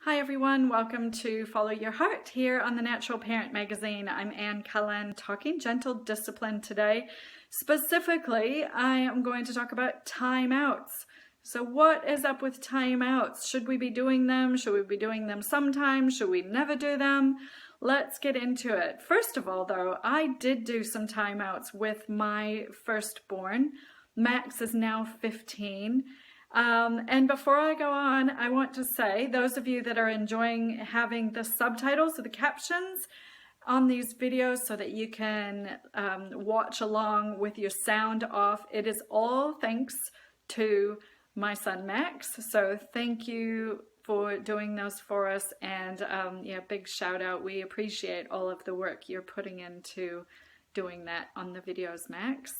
Hi everyone, welcome to Follow Your Heart here on the Natural Parent Magazine. I'm Anne Cullen, talking gentle discipline today. Specifically, I am going to talk about timeouts. So what is up with timeouts? Should we be doing them? Should we be doing them sometimes? Should we never do them? Let's get into it. First of all though, I did do some timeouts with my firstborn. Max is now 15. And before I go on, I want to say, those of you that are enjoying having the subtitles or the captions on these videos so that you can watch along with your sound off, it is all thanks to my son Max. So thank you for doing those for us, and yeah, big shout out. We appreciate all of the work you're putting into doing that on the videos, Max.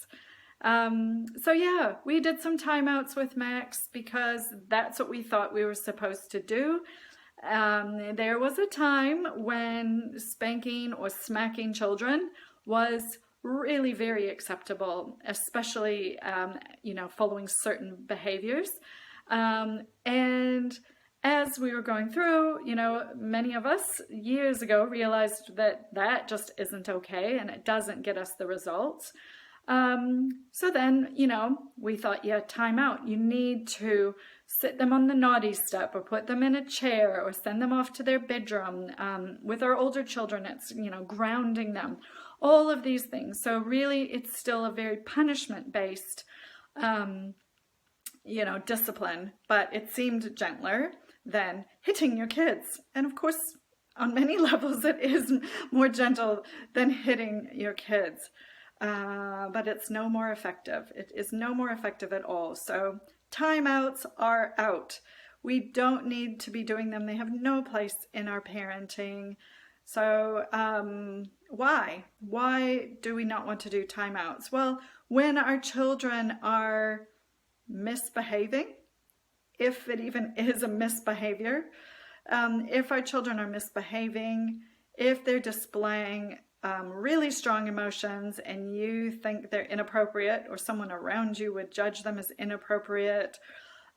So yeah, we did some timeouts with Max because that's what we thought we were supposed to do. There was a time when spanking or smacking children was really very acceptable, especially, following certain behaviors. And as we were going through, many of us years ago realized that that just isn't okay and it doesn't get us the results. So then, we thought, yeah, time out. You need to sit them on the naughty step or put them in a chair or send them off to their bedroom. With our older children, it's, grounding them, all of these things. So really, it's still a very punishment-based, discipline, but it seemed gentler than hitting your kids. And of course, on many levels, it is more gentle than hitting your kids. But it's no more effective. It is no more effective at all. So timeouts are out. We don't need to be doing them. They have no place in our parenting. So why? Why do we not want to do timeouts? Well, when our children are misbehaving, if it even is a misbehavior, if our children are misbehaving, if they're displaying really strong emotions and you think they're inappropriate or someone around you would judge them as inappropriate.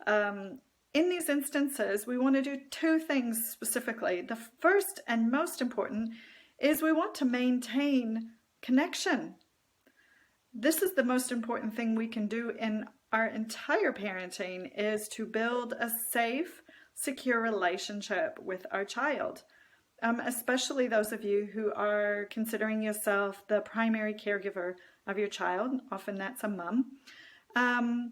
In these instances, we want to do two things specifically. The first and most important is we want to maintain connection. This is the most important thing we can do in our entire parenting, is to build a safe, secure relationship with our child. Especially those of you who are considering yourself the primary caregiver of your child. Often that's a mom.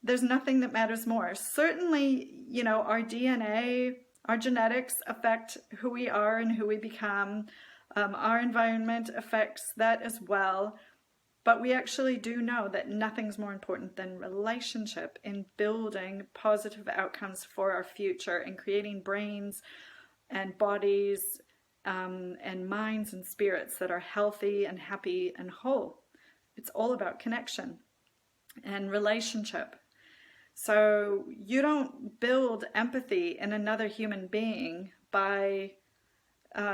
There's nothing that matters more. Certainly, our DNA, our genetics affect who we are and who we become. Our environment affects that as well. But we actually do know that nothing's more important than relationship in building positive outcomes for our future and creating brains and bodies and minds and spirits that are healthy and happy and whole. It's all about connection and relationship. So you don't build empathy in another human being by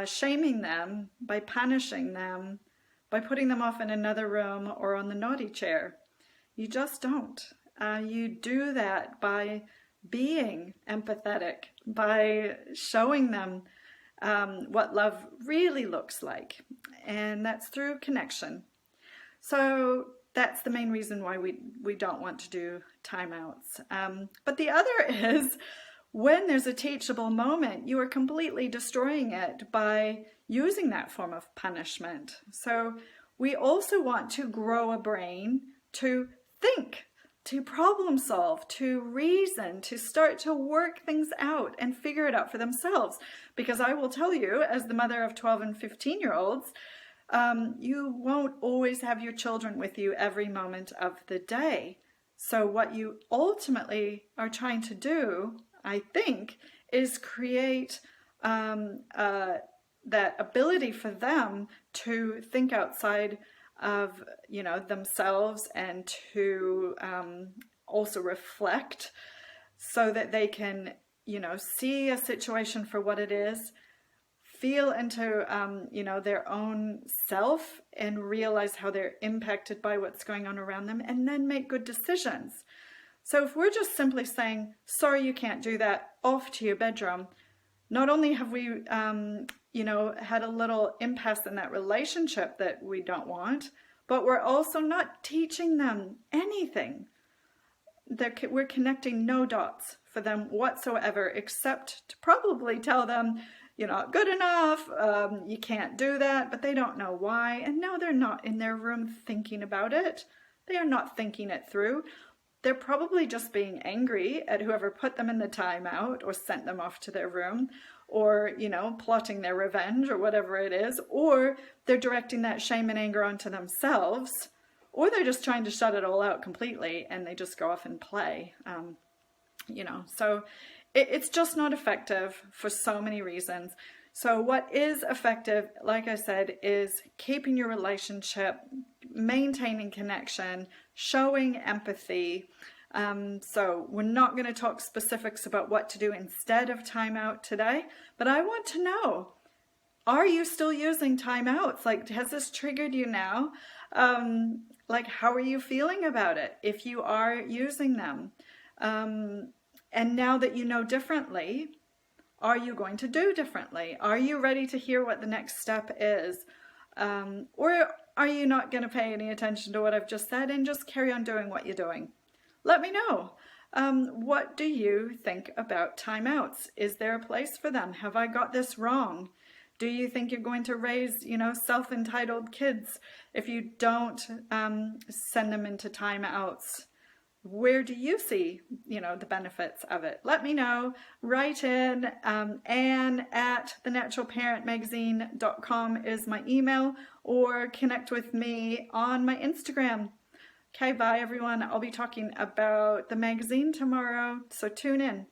shaming them, by punishing them, by putting them off in another room or on the naughty chair. You just don't. You do that by being empathetic, by showing them what love really looks like, and that's through connection. So that's the main reason why we don't want to do timeouts. But the other is, when there's a teachable moment, you are completely destroying it by using that form of punishment. So we also want to grow a brain to think, to problem solve, to reason, to start to work things out and figure it out for themselves. Because I will tell you, as the mother of 12 and 15-year-olds, you won't always have your children with you every moment of the day. So what you ultimately are trying to do, I think, is create that ability for them to think outside of themselves, and to also reflect, so that they can see a situation for what it is, feel into their own self, and realize how they're impacted by what's going on around them, and then make good decisions. So if we're just simply saying, sorry, you can't do that, off to your bedroom, not only have we, you know, had a little impasse in that relationship that we don't want, but we're also not teaching them anything. We're connecting no dots for them whatsoever, except to probably tell them, you're not good enough, you can't do that, but they don't know why. And no, they're not in their room thinking about it. They are not thinking it through. They're probably just being angry at whoever put them in the timeout or sent them off to their room, or, you know, plotting their revenge or whatever it is, or they're directing that shame and anger onto themselves, or they're just trying to shut it all out completely and they just go off and play. You know, so it's just not effective for so many reasons. So what is effective, like I said, is keeping your relationship, maintaining connection, showing empathy. So we're not going to talk specifics about what to do instead of timeout today, but I want to know, are you still using timeouts? Like, has this triggered you now? Like, how are you feeling about it if you are using them? And now that you know differently, are you going to do differently? Are you ready to hear what the next step is? Or are you not going to pay any attention to what I've just said and just carry on doing what you're doing? Let me know. What do you think about timeouts? Is there a place for them? Have I got this wrong? Do you think you're going to raise, you know, self-entitled kids if you don't send them into timeouts? Where do you see, you know, the benefits of it? Let me know. Write in. Anne at thenaturalparentmagazine.com is my email, or connect with me on my Instagram. Okay, bye everyone. I'll be talking about the magazine tomorrow, so tune in.